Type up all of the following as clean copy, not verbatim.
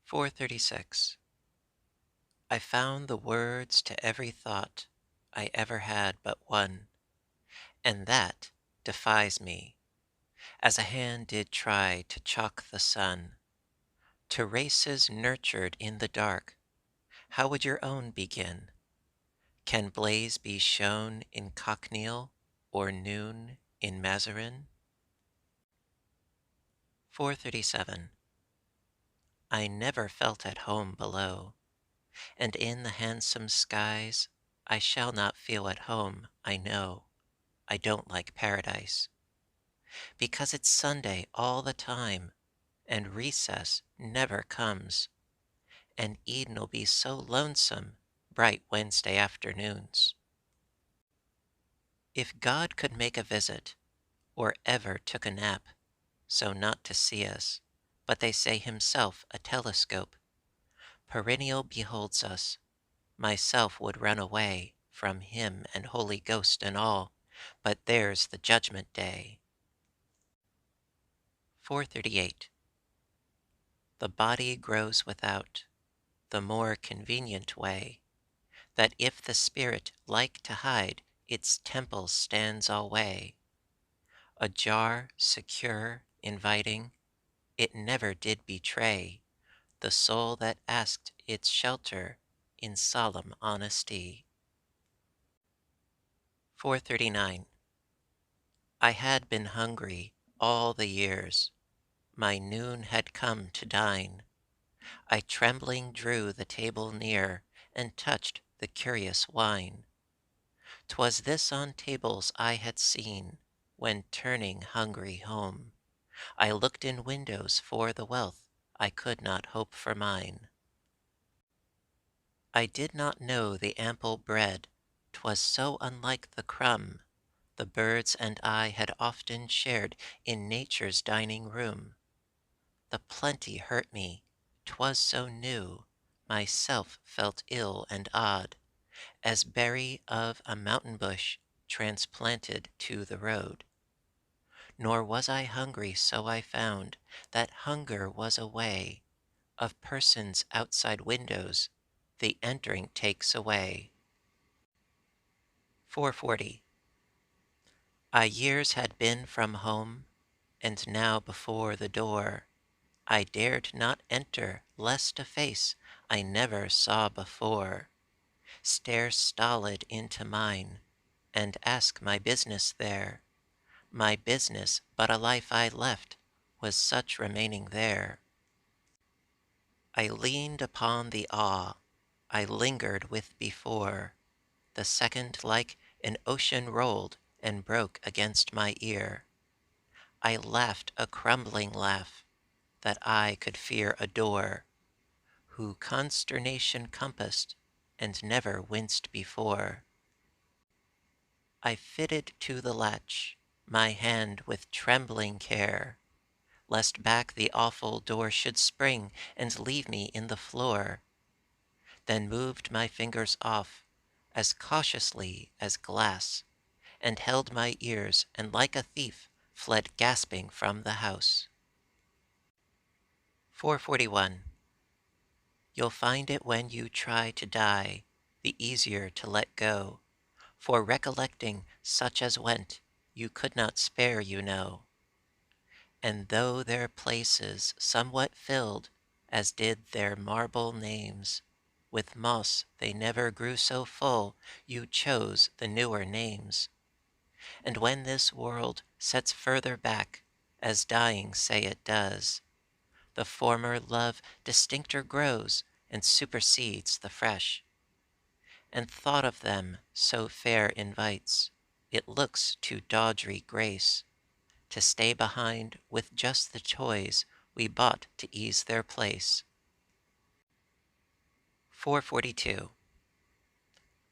436. I found the words to every thought I ever had but one, and that defies me, as a hand did try to chalk the sun. To races nurtured in the dark, how would your own begin? Can blaze be shown in cochineal, or noon in Mazarin? 437. I never felt at home below, and in the handsome skies I shall not feel at home, I know. I don't like paradise, because it's Sunday all the time, and recess never comes, and Eden'll be so lonesome bright Wednesday afternoons. If God could make a visit, or ever took a nap, so not to see us, but they say himself a telescope, perennial beholds us, myself would run away from him and Holy Ghost and all, but there's the judgment day. 438. The body grows without, the more convenient way, that if the spirit like to hide, its temple stands alway. Ajar, secure, inviting, it never did betray the soul that asked its shelter in solemn honesty. 439. I had been hungry all the years, my noon had come to dine. I trembling drew the table near, and touched the curious wine. 'Twas this on tables I had seen, when turning hungry home, I looked in windows for the wealth I could not hope for mine. I did not know the ample bread, 'twas so unlike the crumb the birds and I had often shared in nature's dining room. The plenty hurt me, 'twas so new, myself felt ill and odd, as berry of a mountain bush transplanted to the road. Nor was I hungry, so I found that hunger was a way of persons outside windows, the entering takes away. 440. I years had been from home, and now before the door I dared not enter, lest a face I never saw before stare stolid into mine, and ask my business there. My business, but a life I left, was such remaining there. I leaned upon the awe I lingered with before. The second like an ocean rolled and broke against my ear. I laughed a crumbling laugh that I could fear adore, who consternation compassed and never winced before. I fitted to the latch my hand with trembling care, lest back the awful door should spring and leave me in the floor. Then moved my fingers off as cautiously as glass, and held my ears, and like a thief fled gasping from the house. 441. You'll find it when you try to die, the easier to let go, for recollecting such as went, you could not spare, you know. And though their places somewhat filled, as did their marble names, with moss they never grew so full, you chose the newer names. And when this world sets further back, as dying say it does, the former love distincter grows, and supersedes the fresh. And thought of them so fair invites, it looks to tawdry grace, to stay behind with just the toys we bought to ease their place. 442.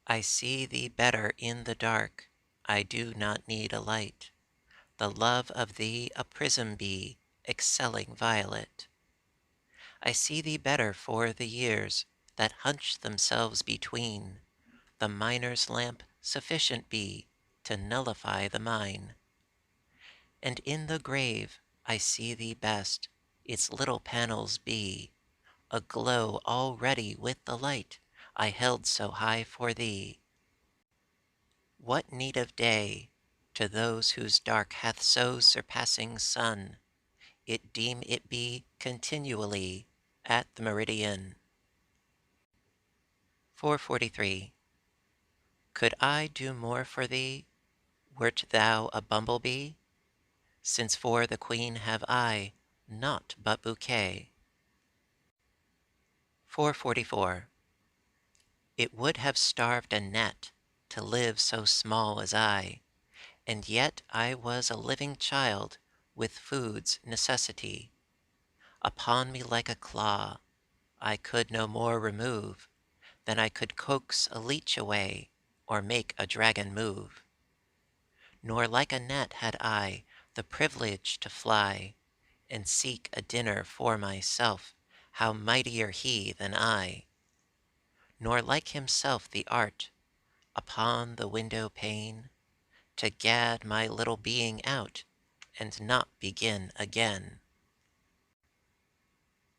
I see thee better in the dark, I do not need a light. The love of thee a prism be, excelling violet. I see thee better for the years that hunch themselves between. The miner's lamp sufficient be to nullify the mine. And in the grave I see thee best, its little panels be aglow already with the light I held so high for thee. What need of day to those whose dark hath so surpassing sun? It deem it be continually at the meridian. 443. Could I do more for thee? Wert thou a bumblebee? Since for the queen have I naught but bouquet. 444. It would have starved a gnat to live so small as I, and yet I was a living child with food's necessity. Upon me like a claw, I could no more remove than I could coax a leech away or make a dragon move. Nor like a gnat had I the privilege to fly and seek a dinner for myself, how mightier he than I. Nor like himself the art upon the window pane to gad my little being out and not begin again.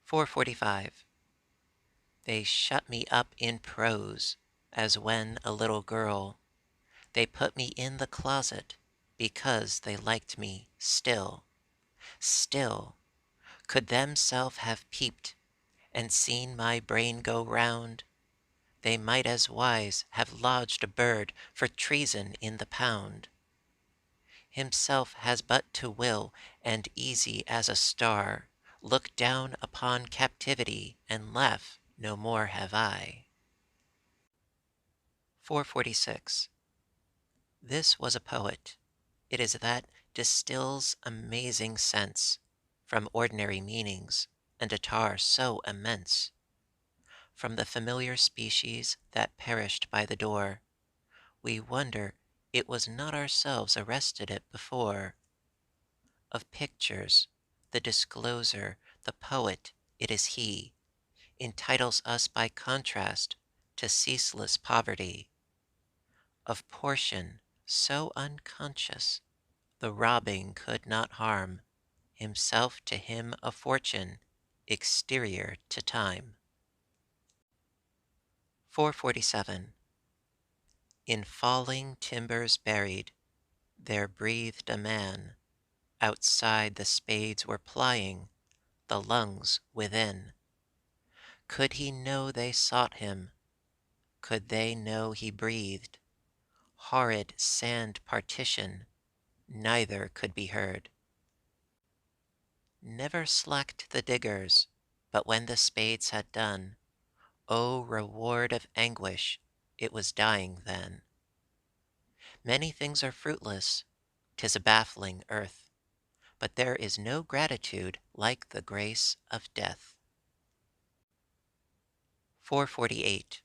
445. They shut me up in prose, as when a little girl. They put me in the closet, because they liked me still. Still, could themselves have peeped, and seen my brain go round, they might as wise have lodged a bird for treason in the pound. Himself has but to will, and easy as a star, look down upon captivity, and laugh no more have I. 446. This was a poet. It is that distills amazing sense from ordinary meanings, and a tar so immense. From the familiar species that perished by the door, we wonder it was not ourselves arrested it before. Of pictures, the discloser, the poet, it is he, entitles us by contrast to ceaseless poverty. Of portion, so unconscious, the robbing could not harm, himself to him a fortune, exterior to time. 447. In falling timbers buried, there breathed a man. Outside the spades were plying, the lungs within. Could he know they sought him? Could they know he breathed? Horrid sand partition, neither could be heard. Never slacked the diggers, but when the spades had done, O reward of anguish, it was dying then. Many things are fruitless, 'tis a baffling earth, but there is no gratitude like the grace of death. 448.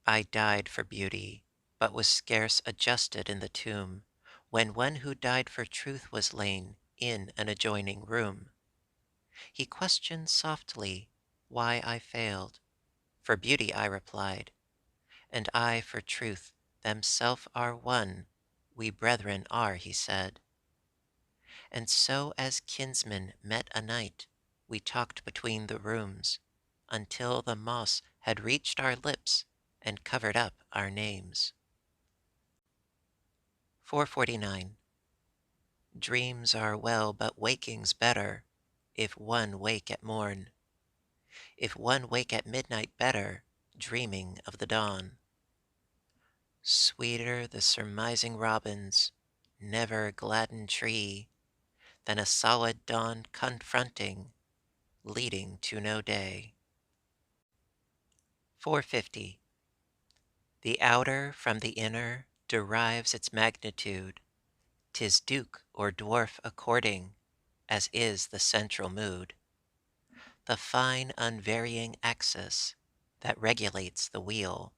I died for beauty, but was scarce adjusted in the tomb, when one who died for truth was lain in an adjoining room. He questioned softly why I failed. For beauty I replied, and I for truth, themself are one, we brethren are, he said. And so as kinsmen met a night, we talked between the rooms, until the moss had reached our lips and covered up our names. 449. Dreams are well, but waking's better, if one wake at morn. If one wake at midnight better, dreaming of the dawn. Sweeter the surmising robins, never gladdened tree, than a solid dawn confronting, leading to no day. 450. The outer from the inner derives its magnitude. 'Tis duke or dwarf according, as is the central mood. The fine unvarying axis that regulates the wheel,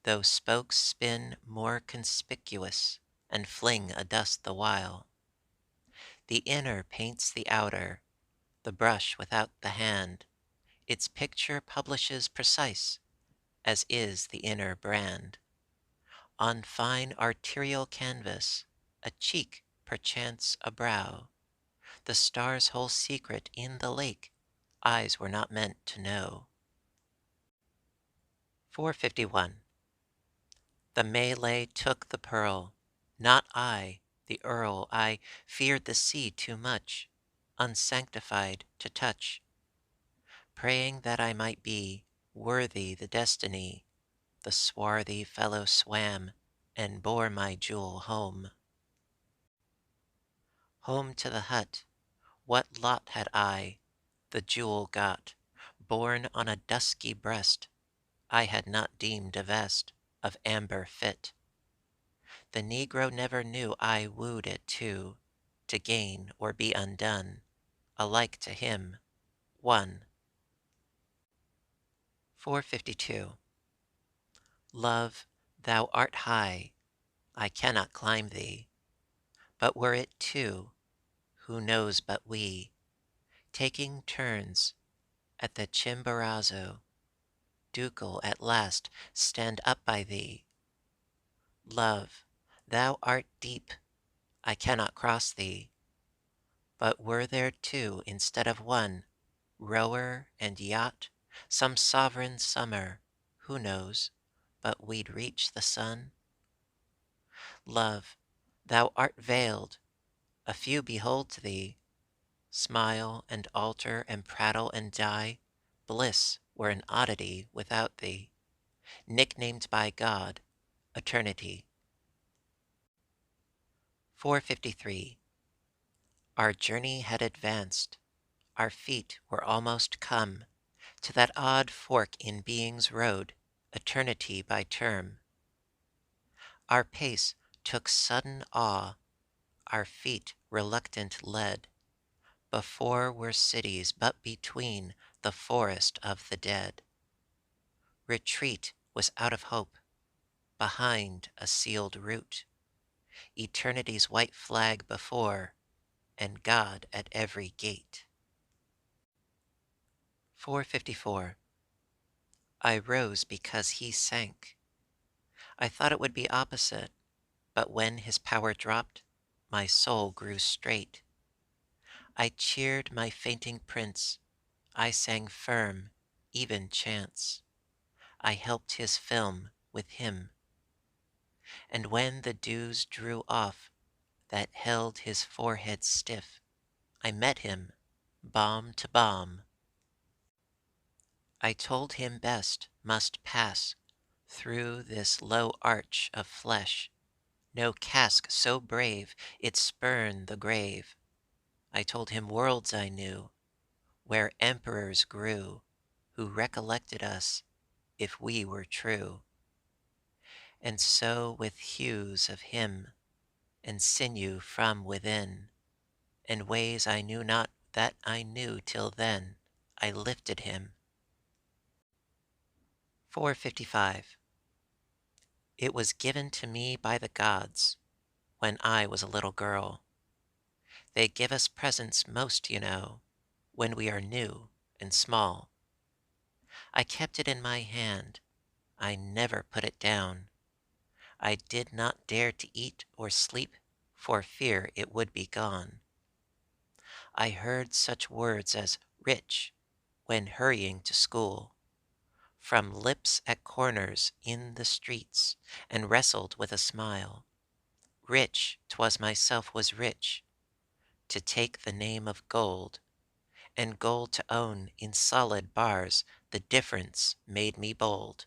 though spokes spin more conspicuous and fling a dust the while. The inner paints the outer, the brush without the hand, its picture publishes precise, as is the inner brand. On fine arterial canvas, a cheek, perchance a brow, the star's whole secret in the lake eyes were not meant to know. 451. The Malay took the pearl, not I, the earl. I feared the sea too much, unsanctified to touch, praying that I might be worthy the destiny. The swarthy fellow swam and bore my jewel home. Home to the hut. What lot had I? The jewel got, borne on a dusky breast. I had not deemed a vest of amber fit. The negro never knew I wooed it too, to gain or be undone, alike to him, one. 452. Love, thou art high, I cannot climb thee, but were it two, who knows but we, taking turns at the Chimborazo, ducal at last stand up by thee. Love, thou art deep, I cannot cross thee, but were there two instead of one, rower and yacht, some sovereign summer, who knows, but we'd reach the sun? Love, thou art veiled, a few behold thee, smile and alter and prattle and die, bliss were an oddity without thee, nicknamed by God, eternity. 453. Our journey had advanced, our feet were almost come to that odd fork in being's road, eternity by term. Our pace took sudden awe, our feet reluctant led. Before were cities, but between the forest of the dead. Retreat was out of hope, behind a sealed route. Eternity's white flag before, and God at every gate. 454. I rose because he sank. I thought it would be opposite, but when his power dropped, my soul grew straight. I cheered my fainting prince, I sang firm, even chants. I helped his film with him. And when the dews drew off that held his forehead stiff, I met him, balm to balm. I told him best must pass through this low arch of flesh. No cask so brave, it spurn the grave. I told him worlds I knew, where emperors grew, who recollected us if we were true. And so with hues of him, and sinew from within, and ways I knew not that I knew till then, I lifted him. 455. It was given to me by the gods when I was a little girl. They give us presents most, you know, when we are new and small. I kept it in my hand, I never put it down. I did not dare to eat or sleep for fear it would be gone. I heard such words as rich when hurrying to school, from lips at corners in the streets, and wrestled with a smile. Rich 'twas myself was rich, to take the name of gold, and gold to own in solid bars, the difference made me bold.